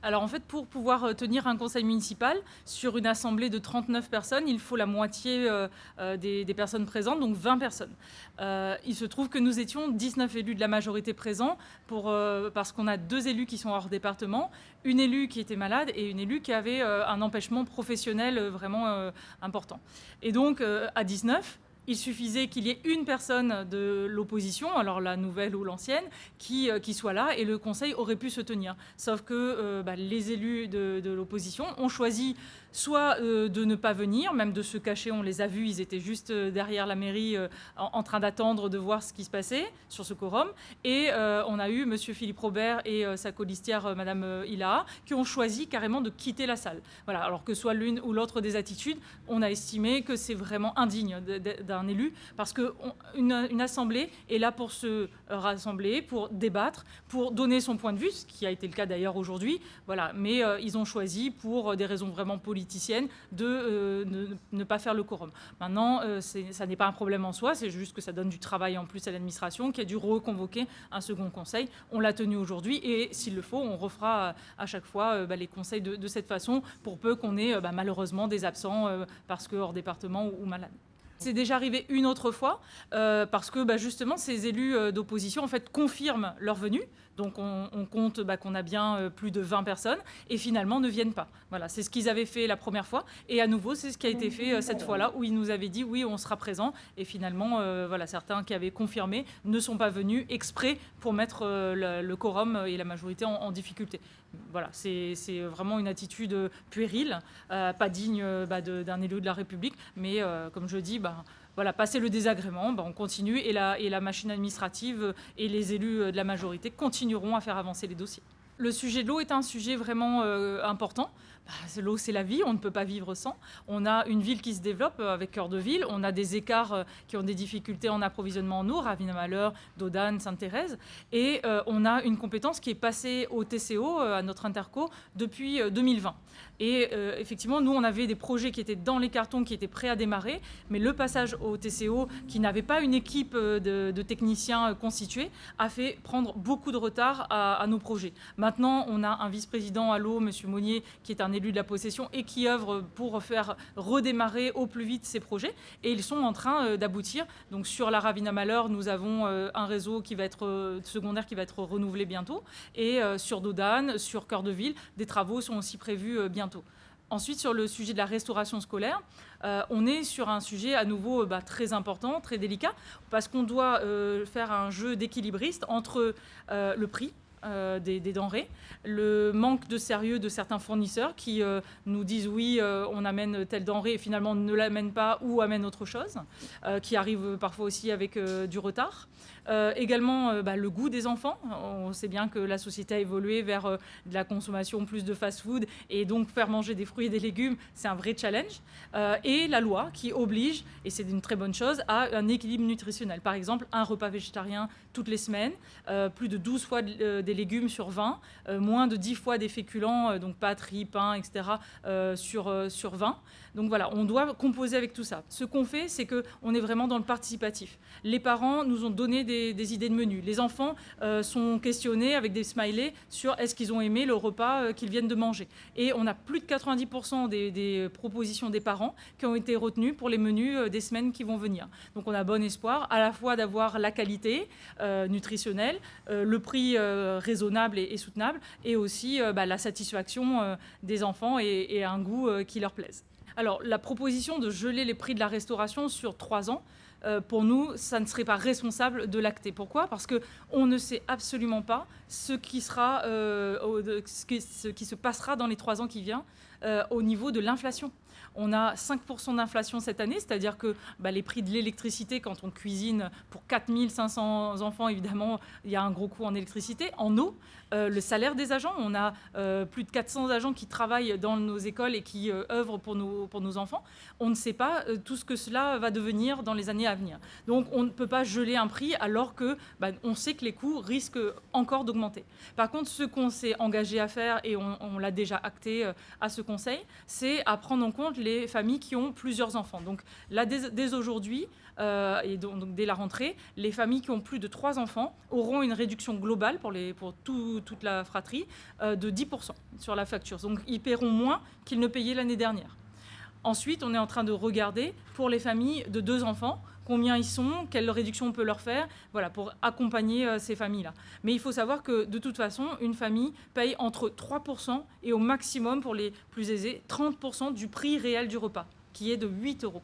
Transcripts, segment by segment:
Alors en fait, pour pouvoir tenir un conseil municipal sur une assemblée de 39 personnes, il faut la moitié des personnes présentes, donc 20 personnes. Il se trouve que nous étions 19 élus de la majorité présents parce qu'on a 2 élus qui sont hors département, une élue qui était malade et une élue qui avait un empêchement professionnel vraiment important. Et donc à 19, il suffisait qu'il y ait une personne de l'opposition, alors la nouvelle ou l'ancienne, qui soit là et le conseil aurait pu se tenir. Sauf que les élus de l'opposition ont choisi soit de ne pas venir, même de se cacher, on les a vus, ils étaient juste derrière la mairie en train d'attendre de voir ce qui se passait sur ce quorum. Et on a eu M. Philippe Robert et sa colistière Mme Ilaha qui ont choisi carrément de quitter la salle. Voilà, alors que soit l'une ou l'autre des attitudes, on a estimé que c'est vraiment indigne d'un élu parce qu'une assemblée est là pour se rassembler, pour débattre, pour donner son point de vue, ce qui a été le cas d'ailleurs aujourd'hui. Voilà, mais ils ont choisi pour des raisons vraiment politiciennes de ne pas faire le quorum. Maintenant, ça n'est pas un problème en soi, c'est juste que ça donne du travail en plus à l'administration qui a dû reconvoquer un second conseil. On l'a tenu aujourd'hui et s'il le faut, on refera à chaque fois les conseils de cette façon pour peu qu'on ait malheureusement des absents parce que hors département ou malades. C'est déjà arrivé une autre fois parce que justement ces élus d'opposition en fait confirment leur venue. Donc on compte qu'on a bien plus de 20 personnes et finalement ne viennent pas. Voilà, c'est ce qu'ils avaient fait la première fois et à nouveau c'est ce qui a été fait cette fois-là où ils nous avaient dit oui on sera présent et finalement certains qui avaient confirmé ne sont pas venus exprès pour mettre le quorum et la majorité en difficulté. Voilà, c'est vraiment une attitude puérile, pas digne d'un élu de la République, mais comme je dis, voilà, passer le désagrément, on continue et la machine administrative et les élus de la majorité continueront à faire avancer les dossiers. Le sujet de l'eau est un sujet vraiment important. L'eau, c'est la vie, on ne peut pas vivre sans. On a une ville qui se développe avec cœur de ville. On a des écarts qui ont des difficultés en approvisionnement en eau, Ravina-Malheur, Dodane, Sainte-Thérèse. Et on a une compétence qui est passée au TCO, à notre interco, depuis 2020. Et effectivement, nous, on avait des projets qui étaient dans les cartons, qui étaient prêts à démarrer. Mais le passage au TCO, qui n'avait pas une équipe de techniciens constituée, a fait prendre beaucoup de retard à nos projets. Maintenant, on a un vice-président à l'eau, M. Monnier, qui est un élu de la possession et qui œuvre pour faire redémarrer au plus vite ces projets. Et ils sont en train d'aboutir. Donc sur la Ravina-Malheur, nous avons un réseau qui va être secondaire qui va être renouvelé bientôt. Et sur Dodane, sur Cœur de Ville, des travaux sont aussi prévus bientôt. Ensuite, sur le sujet de la restauration scolaire, on est sur un sujet à nouveau très important, très délicat, parce qu'on doit faire un jeu d'équilibriste entre le prix, des denrées, le manque de sérieux de certains fournisseurs qui nous disent oui, on amène telle denrée et finalement ne l'amènent pas ou amènent autre chose, qui arrive parfois aussi avec du retard. Également le goût des enfants. On sait bien que la société a évolué vers de la consommation plus de fast-food et donc faire manger des fruits et des légumes, c'est un vrai challenge. Et la loi qui oblige, et c'est une très bonne chose, à un équilibre nutritionnel. Par exemple, un repas végétarien toutes les semaines, plus de 12 fois des légumes sur 20, moins de 10 fois des féculents, donc pâtes, riz, pain, etc., sur 20. Donc voilà, on doit composer avec tout ça. Ce qu'on fait, c'est qu'on est vraiment dans le participatif. Les parents nous ont donné des idées de menu. Les enfants sont questionnés avec des smileys sur est-ce qu'ils ont aimé le repas qu'ils viennent de manger. Et on a plus de 90% des propositions des parents qui ont été retenues pour les menus des semaines qui vont venir. Donc on a bon espoir à la fois d'avoir la qualité nutritionnelle, le prix raisonnable et soutenable, et aussi la satisfaction des enfants et un goût qui leur plaise. Alors, la proposition de geler les prix de la restauration sur 3 ans, pour nous, ça ne serait pas responsable de l'acter. Pourquoi ? Parce qu'on ne sait absolument pas ce qui se passera dans les 3 ans qui viennent au niveau de l'inflation. On a 5% d'inflation cette année, c'est-à-dire que les prix de l'électricité, quand on cuisine pour 4500 enfants, évidemment, il y a un gros coût en électricité. En eau, le salaire des agents, on a plus de 400 agents qui travaillent dans nos écoles et qui œuvrent pour nos enfants. On ne sait pas tout ce que cela va devenir dans les années à venir. Donc on ne peut pas geler un prix alors que on sait que les coûts risquent encore d'augmenter. Par contre, ce qu'on s'est engagé à faire, et on l'a déjà acté à ce conseil, c'est à prendre en compte les familles qui ont plusieurs enfants. Donc là, dès aujourd'hui, et donc dès la rentrée, les familles qui ont plus de 3 enfants auront une réduction globale pour toute la fratrie de 10% sur la facture. Donc ils paieront moins qu'ils ne payaient l'année dernière. Ensuite, on est en train de regarder pour les familles de 2 enfants, combien ils sont, quelle réduction on peut leur faire, voilà, pour accompagner ces familles-là. Mais il faut savoir que de toute façon, une famille paye entre 3% et au maximum, pour les plus aisés, 30% du prix réel du repas, qui est de 8 euros.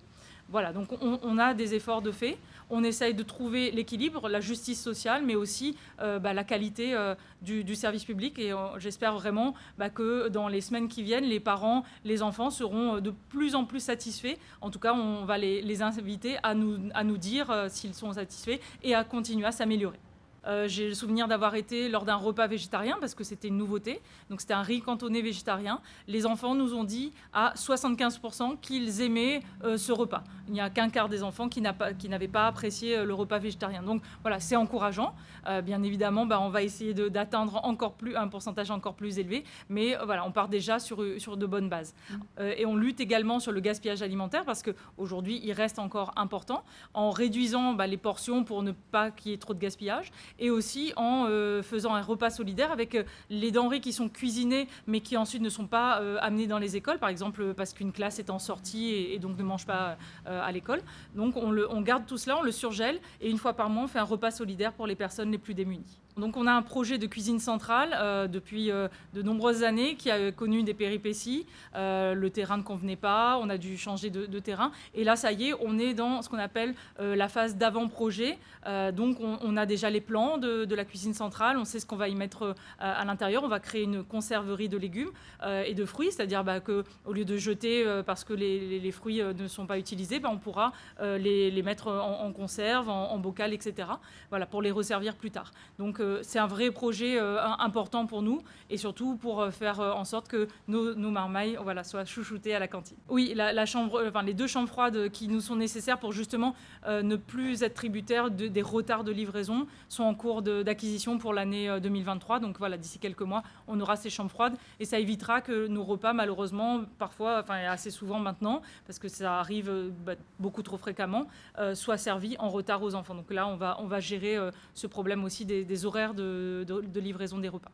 Voilà, donc on a des efforts de fait. On essaye de trouver l'équilibre, la justice sociale, mais aussi la qualité du service public. Et j'espère vraiment que dans les semaines qui viennent, les parents, les enfants seront de plus en plus satisfaits. En tout cas, on va les inviter à nous dire s'ils sont satisfaits et à continuer à s'améliorer. J'ai le souvenir d'avoir été lors d'un repas végétarien, parce que c'était une nouveauté. Donc c'était un riz cantonné végétarien. Les enfants nous ont dit à 75% qu'ils aimaient ce repas. Il n'y a qu'un quart des enfants qui n'avaient pas apprécié le repas végétarien. Donc voilà, c'est encourageant. Bien évidemment, on va essayer d'atteindre un pourcentage encore plus élevé. Mais voilà, on part déjà sur de bonnes bases. Et on lutte également sur le gaspillage alimentaire, parce qu'aujourd'hui, il reste encore important, en réduisant les portions pour ne pas qu'il y ait trop de gaspillage, et aussi en faisant un repas solidaire avec les denrées qui sont cuisinées mais qui ensuite ne sont pas amenées dans les écoles, par exemple parce qu'une classe est en sortie et donc ne mange pas à l'école. Donc on garde tout cela, on le surgèle, et une fois par mois on fait un repas solidaire pour les personnes les plus démunies. Donc on a un projet de cuisine centrale depuis de nombreuses années qui a connu des péripéties. Le terrain ne convenait pas, on a dû changer de terrain. Et là, ça y est, on est dans ce qu'on appelle la phase d'avant-projet. Donc on a déjà les plans de la cuisine centrale, on sait ce qu'on va y mettre à l'intérieur. On va créer une conserverie de légumes et de fruits, c'est-à-dire qu'au lieu de jeter parce que les fruits ne sont pas utilisés, on pourra les mettre en conserve, en bocal, etc. Voilà, pour les resservir plus tard. Donc c'est un vrai projet important pour nous, et surtout pour faire en sorte que nos marmailles soient chouchoutées à la cantine. Oui, les 2 chambres froides qui nous sont nécessaires pour justement ne plus être tributaires des retards de livraison sont en cours d'acquisition pour l'année 2023. Donc voilà, d'ici quelques mois, on aura ces chambres froides, et ça évitera que nos repas, malheureusement, parfois, assez souvent maintenant, parce que ça arrive beaucoup trop fréquemment, soient servis en retard aux enfants. Donc là, on va gérer ce problème aussi des horaires de livraison des repas.